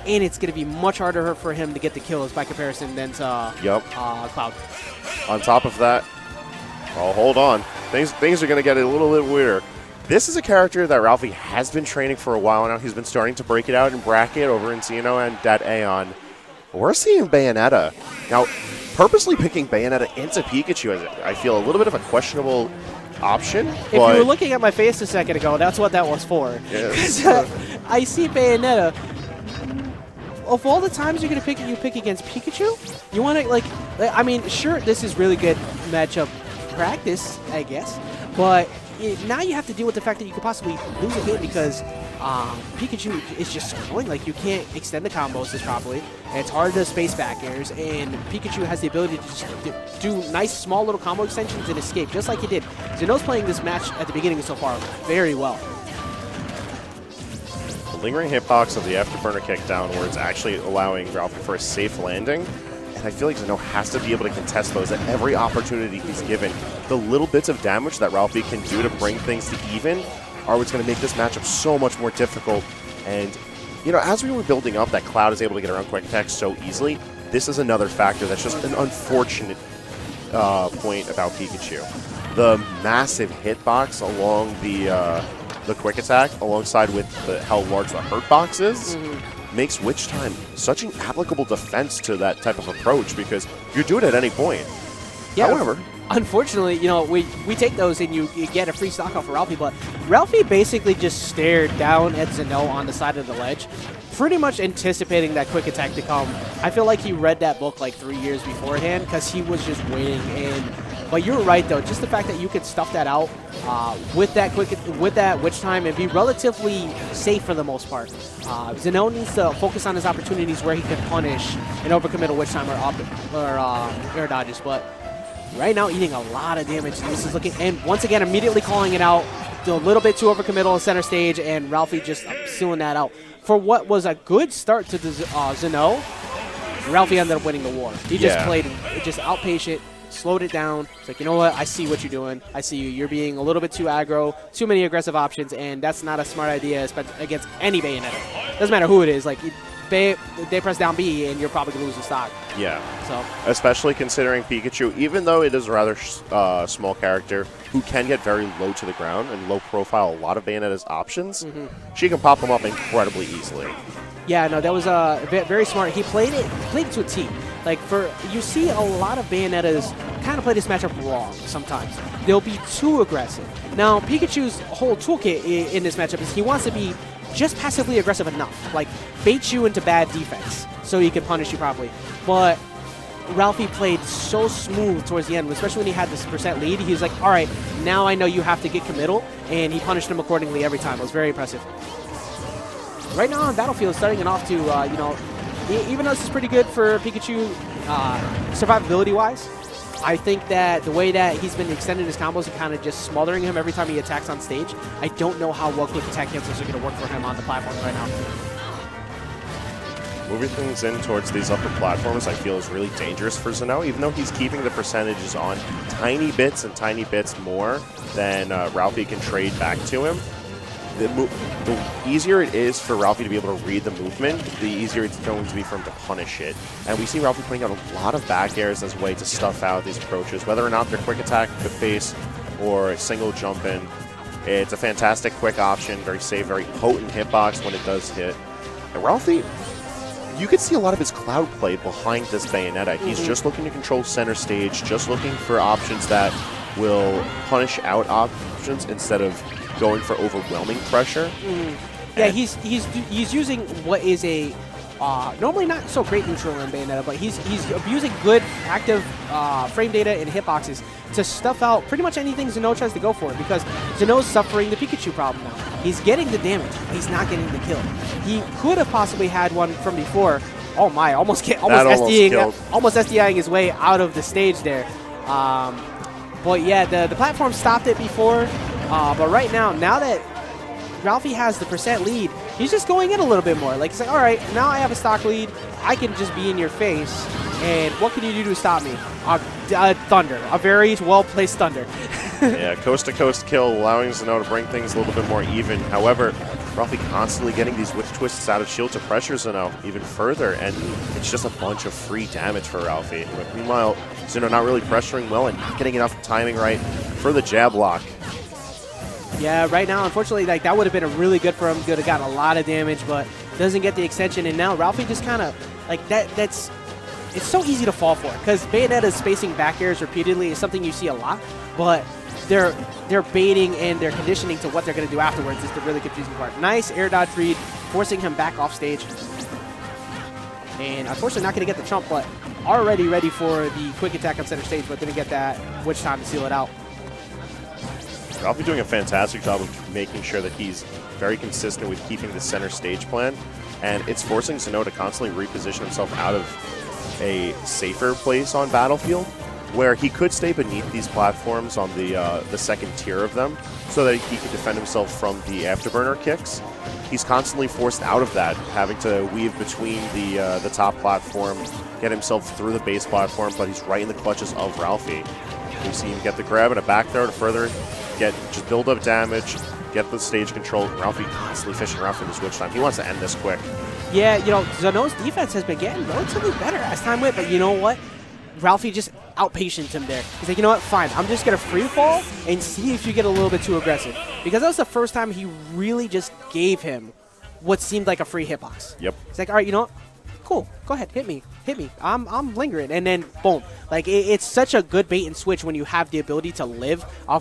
and it's going to be much harder for him to get the kills by comparison than to Cloud. On top of that, oh, hold on. Things are going to get a little bit weirder. This is a character that Ralphie has been training for a while now. He's been starting to break it out in bracket over in Xanoe and at Aeon. We're seeing Bayonetta. Now, purposely picking Bayonetta into Pikachu, I feel a little bit of a questionable option. If you were looking at my face a second ago, that's what that was for. Yeah. I see Bayonetta. Of all the times you're going to pick against Pikachu, you want to, like, I mean, sure, this is really good matchup practice, I guess, but now you have to deal with the fact that you could possibly lose a game because Pikachu is just going. Like, you can't extend the combos as properly. It's hard to space back airs, and Pikachu has the ability to just do nice, small little combo extensions and escape, just like he did. Xanoe's playing this match at the beginning so far very well. The lingering hitbox of the afterburner kick downwards actually allowing Ralphie for a safe landing. And I feel like Xanoe has to be able to contest those at every opportunity he's given. The little bits of damage that Ralphie can do to bring things to even are what's going to make this matchup so much more difficult. And, you know, as we were building up that Cloud is able to get around quick attack so easily, this is another factor that's just an unfortunate point about Pikachu. The massive hitbox along the quick attack, alongside with how large the hurt box is, makes Witch Time such an applicable defense to that type of approach because you do it at any point. Yeah, however, unfortunately, you know, we take those and you get a free stock off of Ralphie, but Ralphie basically just stared down at Xanoe on the side of the ledge, pretty much anticipating that quick attack to come. I feel like he read that book like 3 years beforehand because he was just waiting. But you're right, though. Just the fact that you could stuff that out with that Witch Time and be relatively safe for the most part. Xanoe needs to focus on his opportunities where he can punish an overcommittal Witch Time or air dodges. But right now, eating a lot of damage. And this is looking, and once again, immediately calling it out. A little bit too overcommittal on center stage, and Ralphie just sealing that out. For what was a good start to the Xanoe, Ralphie ended up winning the war. He just played just outpatient. Slowed it down. It's like, you know what? I see what you're doing. I see you. You're being a little bit too aggro, too many aggressive options, and that's not a smart idea against any Bayonetta. Doesn't matter who it is. Like, they press down B, and you're probably going to lose the stock. Yeah. So, especially considering Pikachu, even though it is a rather small character who can get very low to the ground and low profile a lot of Bayonetta's options, she can pop them up incredibly easily. Yeah, no, that was very smart. He played it to a T. Like, you see a lot of Bayonettas kind of play this matchup wrong sometimes. They'll be too aggressive. Now, Pikachu's whole toolkit in this matchup is he wants to be just passively aggressive enough. Like, bait you into bad defense so he can punish you properly. But Ralphie played so smooth towards the end, especially when he had this % lead. He was like, all right, now I know you have to get committal, and he punished him accordingly every time. It was very impressive. Right now on Battlefield, starting it off to, you know, even though this is pretty good for Pikachu survivability-wise, I think that the way that he's been extending his combos and kind of just smothering him every time he attacks on stage, I don't know how well quick attack cancels are going to work for him on the platform right now. Moving things in towards these upper platforms, I feel is really dangerous for Xanoe, even though he's keeping the percentages on tiny bits and tiny bits more than Ralphie can trade back to him. The easier it is for Ralphie to be able to read the movement, the easier it's going to be for him to punish it. And we see Ralphie putting out a lot of back airs as a way to stuff out these approaches, whether or not they're quick attack to face or a single jump in. It's a fantastic quick option, very safe, very potent hitbox when it does hit. And Ralphie, you could see a lot of his Cloud play behind this Bayonetta. He's just looking to control center stage, just looking for options that will punish out options instead of going for overwhelming pressure. Yeah, he's using what is a normally not so great neutral in Bayonetta, but he's abusing good active frame data and hitboxes to stuff out pretty much anything Xanoe tries to go for, because Xanoe's suffering the Pikachu problem now. He's getting the damage, he's not getting the kill. He could have possibly had one from before. Oh my, almost SDIing his way out of the stage there. But yeah, the platform stopped it before. But right now that Ralphie has the % lead, he's just going in a little bit more. Like, he's like, all right, now I have a stock lead. I can just be in your face. And what can you do to stop me? Thunder. A very well-placed Thunder. Yeah, coast-to-coast kill, allowing Xanoe to bring things a little bit more even. However, Ralphie constantly getting these witch twists out of shield to pressure Xanoe even further, and it's just a bunch of free damage for Ralphie. But meanwhile, Xanoe not really pressuring well and not getting enough timing right for the jab block. Yeah, right now, unfortunately, like that would have been a really good for him. Could have gotten a lot of damage, but doesn't get the extension. And now Ralphie just kind of like that's. It's so easy to fall for because Bayonetta's spacing back airs repeatedly is something you see a lot, but they're baiting and they're conditioning to what they're going to do afterwards is the really confusing part. Nice air dodge read, forcing him back off stage. And unfortunately not going to get the trump, but already ready for the quick attack on center stage, but didn't get that witch time to seal it out. Ralphie doing a fantastic job of making sure that he's very consistent with keeping the center stage plan, and it's forcing Xanoe to constantly reposition himself out of a safer place on Battlefield, where he could stay beneath these platforms on the second tier of them, so that he could defend himself from the afterburner kicks. He's constantly forced out of that, having to weave between the top platform, get himself through the base platform, but he's right in the clutches of Ralphie. We see him get the grab and a back throw to further just build up damage, get the stage control. Ralphie constantly fishing around for this witch time. He wants to end this quick. Yeah, you know, Xanoe's defense has been getting relatively better as time went, but you know what? Ralphie just outpatiened him there. He's like, you know what? Fine, I'm just going to free fall and see if you get a little bit too aggressive. Because that was the first time he really just gave him what seemed like a free hitbox. Yep. He's like, all right, you know what? Cool, go ahead, hit me. I'm lingering. And then, boom. Like, it's such a good bait and switch when you have the ability to live off of